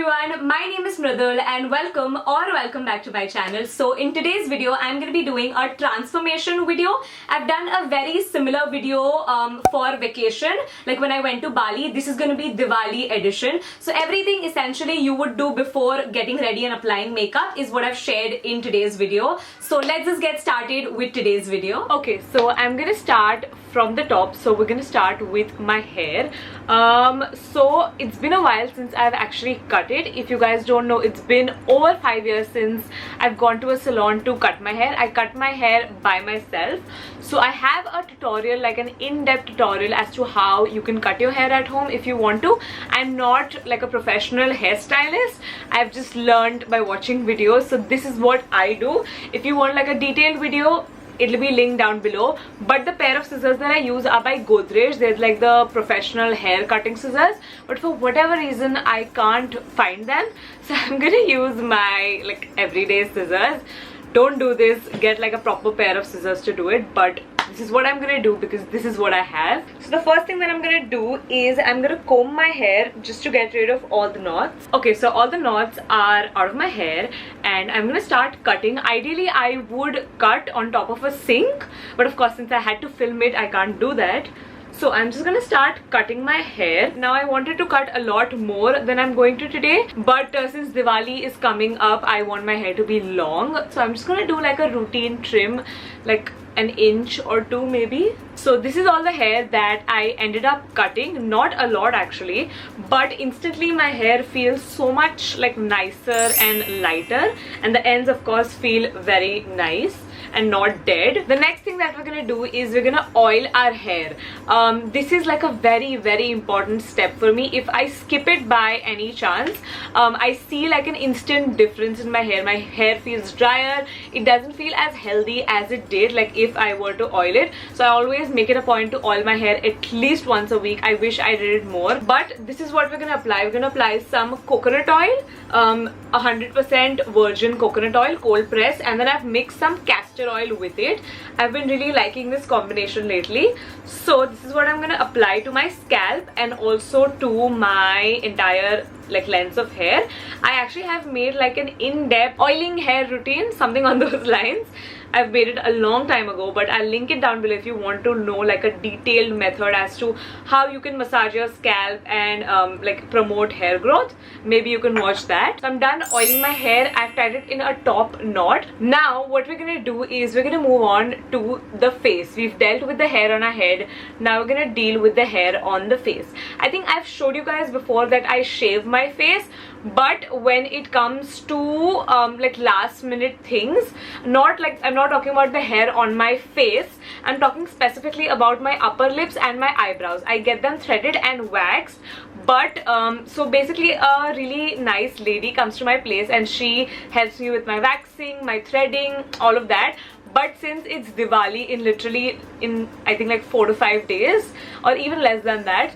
everyone, my name is Mridul and welcome back to my channel. So in today's video, I'm going to be doing a transformation video. I've done a very similar video for vacation, like when I went to Bali. This is going to be Diwali edition. So everything essentially you would do before getting ready and applying makeup is what I've shared in today's video. So let's just get started with today's video. Okay, so I'm going to start from the top. So we're going to start with my hair. So it's been a while since I've actually cut it. If you guys don't know, it's been over 5 years since I've gone to a salon to cut my hair. I cut my hair by myself. So I have a tutorial, like an in-depth tutorial as to how you can cut your hair at home if you want to. I'm not like a professional hairstylist. I've just learned by watching videos. So this is what I do. If you want like a detailed video, it'll be linked down below. But the pair of scissors that I use are by Godrej. They're like the professional hair cutting scissors, but for whatever reason I can't find them, so I'm gonna use my like everyday scissors. Don't do this, get like a proper pair of scissors to do it, but this is what I'm gonna do because this is what I have. So the first thing that I'm gonna do is I'm gonna comb my hair just to get rid of all the knots. Okay, so all the knots are out of my hair and I'm gonna start cutting. Ideally I would cut on top of a sink, but of course since I had to film it, I can't do that. So I'm just gonna start cutting my hair. Now I wanted to cut a lot more than I'm going to today, but since Diwali is coming up, I want my hair to be long. So I'm just gonna do like a routine trim, like an inch or two maybe. So this is all the hair that I ended up cutting. Not a lot actually, but instantly my hair feels so much like nicer and lighter, and the ends of course feel very nice and not dead. The next thing that we're gonna do is we're gonna oil our hair. This is like a very important step for me. If I skip it by any chance, I see like an instant difference in my hair. My hair feels drier. It doesn't feel as healthy as it did like if I were to oil it. So I always make it a point to oil my hair at least once a week. I wish I did it more, but this is what we're gonna apply. We're gonna apply some coconut oil, 100% virgin coconut oil, cold press, and then I've mixed some castor oil with it. I've been really liking this combination lately. So this is what I'm gonna apply to my scalp and also to my entire like lengths of hair. I actually have made like an in-depth oiling hair routine, something on those lines. I've made it a long time ago, but I'll link it down below if you want to know like a detailed method as to how you can massage your scalp and like promote hair growth. Maybe you can watch that. So I'm done oiling my hair. I've tied it in a top knot. Now what we're gonna do is we're gonna move on to the face. We've dealt with the hair on our head. Now we're gonna deal with the hair on the face. I think I've showed you guys before that I shave my face, but when it comes to like last minute things, not like I'm not talking about the hair on my face, I'm talking specifically about my upper lips and my eyebrows. I get them threaded and waxed, but so basically a really nice lady comes to my place and she helps me with my waxing, my threading, all of that. But since it's Diwali in literally in I think like 4 to 5 days or even less than that,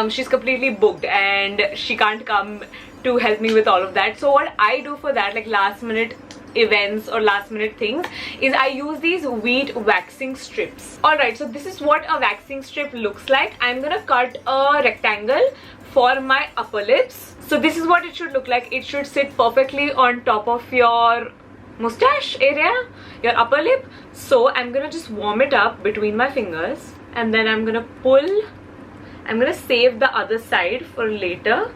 she's completely booked and she can't come to help me with all of that. So what I do for that, like last minute events or last minute things, is I use these wheat waxing strips. Alright, so this is what a waxing strip looks like. I'm gonna cut a rectangle for my upper lips. So this is what it should look like. It should sit perfectly on top of your mustache area, your upper lip. So I'm gonna just warm it up between my fingers and then I'm gonna pull. I'm gonna save the other side for later,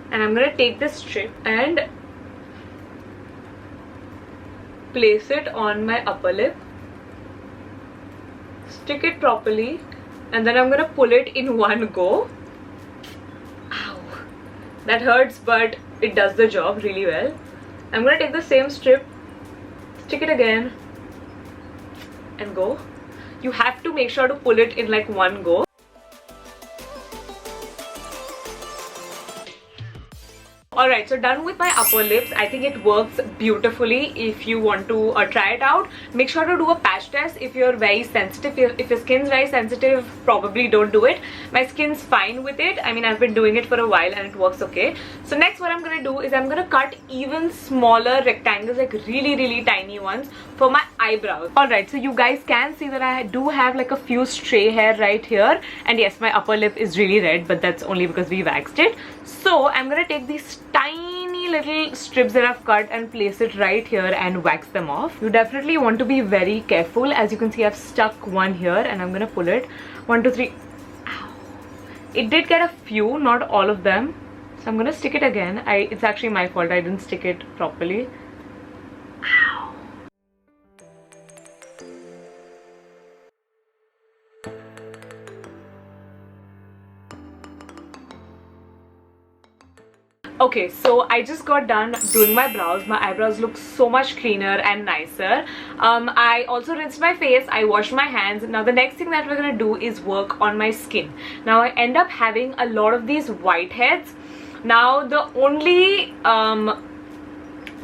and I'm gonna take this strip and place it on my upper lip, stick it properly, and then I'm gonna pull it in one go. Ow, that hurts, but it does the job really well. I'm gonna take the same strip, stick it again, and go. You have to make sure to pull it in like one go. Alright, so done with my upper lips. I think it works beautifully. If you want to try it out, make sure to do a patch test if you're very sensitive. If your skin's very sensitive, probably don't do it. My skin's fine with it. I mean, I've been doing it for a while and it works okay. So next what I'm gonna do is I'm gonna cut even smaller rectangles, like really tiny ones, for my eyebrows. Alright, so you guys can see that I do have like a few stray hair right here, and yes, my upper lip is really red, but that's only because we waxed it. So I'm gonna take these tiny little strips that I've cut and place it right here and wax them off. You definitely want to be very careful. As you can see, I've stuck one here and I'm gonna pull it. 1, 2, 3. Ow. It did get a few, not all of them. So I'm gonna stick it again. It's actually my fault, I didn't stick it properly. Ow. Okay, so I just got done doing my brows. My eyebrows look so much cleaner and nicer. I also rinsed my face, I washed my hands. Now the next thing that we're gonna do is work on my skin. Now I end up having a lot of these whiteheads. Now the only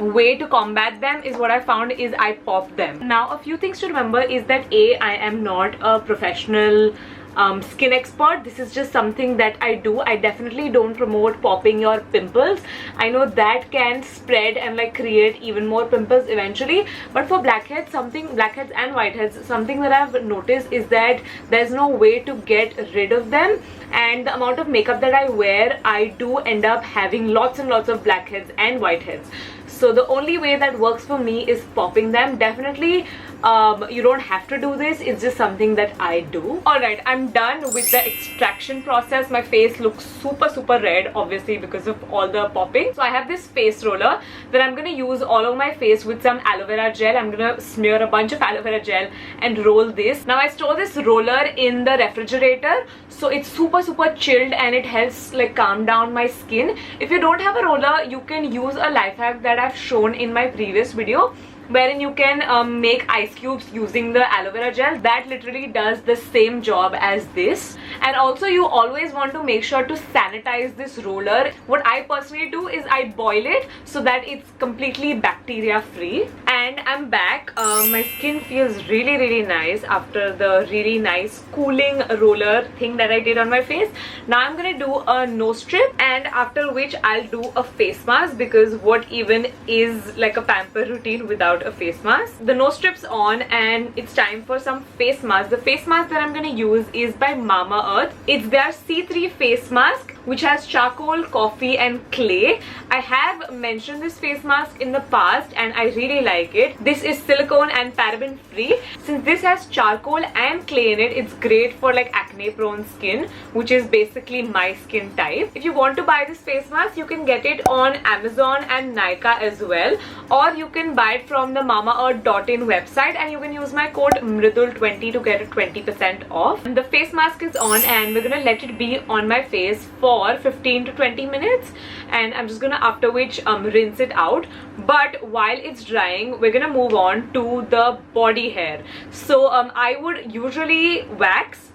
way to combat them is what I found is I pop them. Now a few things to remember is that I am not a professional skin expert. This is just something that I do. I definitely don't promote popping your pimples. I know that can spread and like create even more pimples eventually, but for blackheads and whiteheads, something that I've noticed is that there's no way to get rid of them, and the amount of makeup that I wear, I do end up having lots and lots of blackheads and whiteheads. So the only way that works for me is popping them. Definitely you don't have to do this, it's just something that I do. Alright, I'm done with the extraction process. My face looks super red, obviously because of all the popping. So I have this face roller that I'm gonna use all over my face with some aloe vera gel. I'm gonna smear a bunch of aloe vera gel and roll this. Now I store this roller in the refrigerator, so it's super chilled and it helps like calm down my skin. If you don't have a roller, you can use a life hack that I've shown in my previous video, wherein you can make ice cubes using the aloe vera gel. That literally does the same job as this. And also you always want to make sure to sanitize this roller. What I personally do is I boil it so that it's completely bacteria free. And I'm back. My skin feels really nice after the really nice cooling roller thing that I did on my face. Now I'm gonna do a nose strip, and after which I'll do a face mask, because what even is like a pamper routine without a face mask. The nose strip's on and it's time for some face mask. The face mask that I'm gonna use is by Mamaearth. It's their C3 face mask, which has charcoal, coffee and clay. I have mentioned this face mask in the past and I really like it. This is silicone and paraben free. Since this has charcoal and clay in it, it's great for like acne prone skin, which is basically my skin type. If you want to buy this face mask, you can get it on Amazon and Nykaa as well, or you can buy it from the Mamaearth.in website, and you can use my code Mridul20 to get a 20% off. The face mask is on and we're gonna let it be on my face for 15 to 20 minutes, and I'm just gonna after which rinse it out. But while it's drying, we're gonna move on to the body hair. So I would usually wax,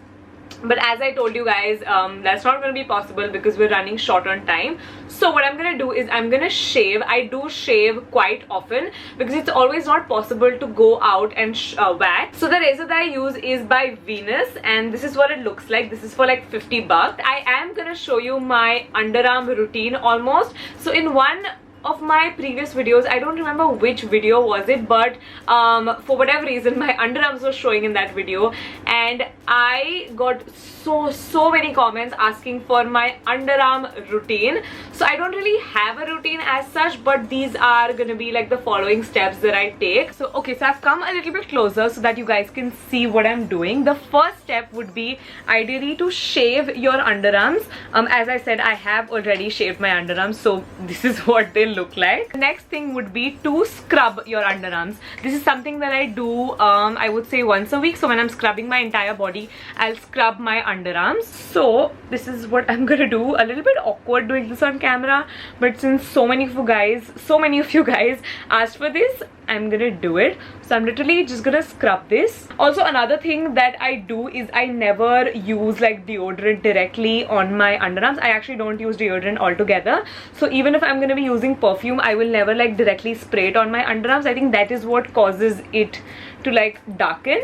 but as I told you guys, that's not going to be possible because we're running short on time. So what I'm going to do is I'm going to shave. I do shave quite often because it's always not possible to go out and wax. So the razor that I use is by Venus, and this is what it looks like. This is for like 50 bucks. I am going to show you my underarm routine almost. So in one of my previous videos, I don't remember which video was it, but for whatever reason my underarms were showing in that video, and I got so many comments asking for my underarm routine. So I don't really have a routine as such, but these are gonna be like the following steps that I take. So okay, so I've come a little bit closer so that you guys can see what I'm doing. The first step would be ideally to shave your underarms. As I said, I have already shaved my underarms, so this is what they look like. The next thing would be to scrub your underarms. This is something that I do I would say once a week. So when I'm scrubbing my entire body, I'll scrub my underarms. So this is what I'm gonna do. A little bit awkward doing this on camera, but since so many of you guys asked for this, I'm gonna do it. So I'm literally just gonna scrub this. Also, another thing that I do is I never use like deodorant directly on my underarms. I actually don't use deodorant altogether. So even if I'm gonna be using perfume, I will never like directly spray it on my underarms. I think that is what causes it to like darken.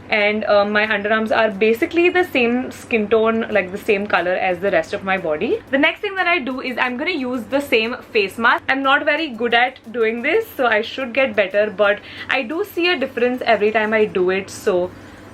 And my underarms are basically the same skin tone, like the same color as the rest of my body. The next thing that I do is I'm gonna use the same face mask. I'm not very good at doing this, so I should get better, but I do see a difference every time I do it, so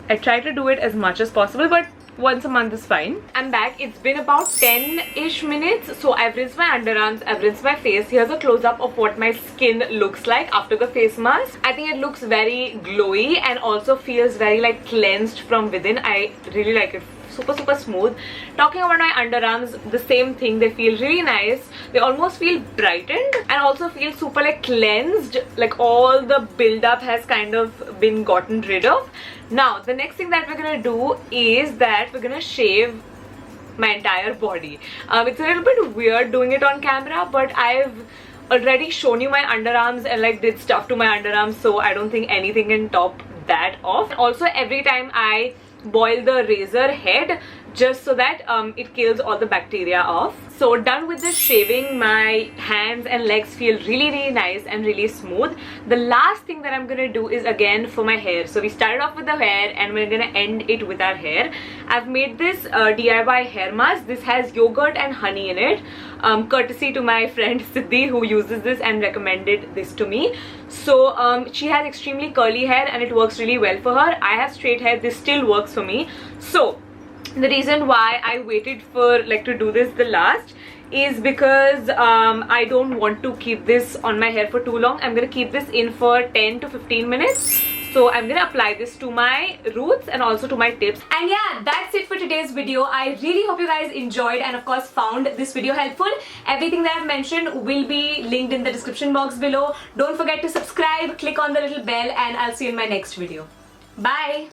I try to do it as much as possible, but once a month is fine. I'm back. It's been about 10-ish minutes. So I've rinsed my underarms, I've rinsed my face. Here's a close-up of what my skin looks like after the face mask. I think it looks very glowy and also feels very like cleansed from within. I really like it. Super smooth. Talking about my underarms, the same thing. They feel really nice. They almost feel brightened and also feel super like cleansed. Like all the build-up has kind of been gotten rid of. Now the next thing that we're gonna do is that we're gonna shave my entire body. It's a little bit weird doing it on camera, but I've already shown you my underarms and like did stuff to my underarms, so I don't think anything can top that off. Also, every time I boil the razor head just so that it kills all the bacteria off. So done with the shaving, my hands and legs feel really nice and really smooth. The last thing that I'm gonna do is again for my hair. So we started off with the hair and we're gonna end it with our hair. I've made this DIY hair mask. This has yogurt and honey in it, courtesy to my friend Siddhi, who uses this and recommended this to me. So she has extremely curly hair and it works really well for her. I have straight hair. This still works for me. So the reason why I waited for like to do this the last is because I don't want to keep this on my hair for too long. I'm gonna keep this in for 10 to 15 minutes. So I'm gonna apply this to my roots and also to my tips. And yeah, that's it for today's video. I really hope you guys enjoyed and of course found this video helpful. Everything that I've mentioned will be linked in the description box below. Don't forget to subscribe, click on the little bell, and I'll see you in my next video. Bye!